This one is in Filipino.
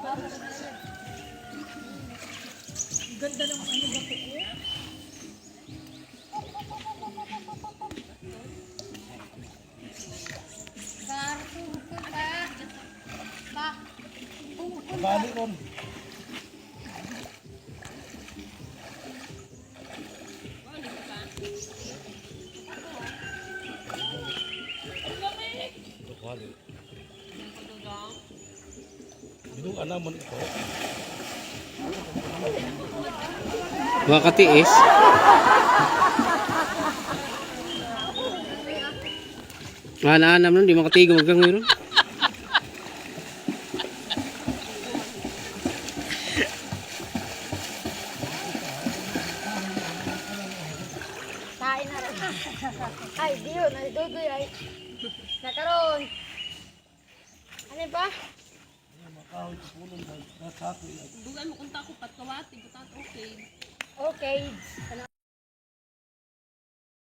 Ganda ng ano ba ito? Balik on. Balik. Bidung alam mo ito. Mga katiis. Ana-anam nun, di makatigo magkang Kain na rin. Ay, diyo, nalidugoy ay. Nakaroon. Ano ba? Makawit pulong na sako. Dugan mo kung tako pat kawati, butat okay. Okay. Ano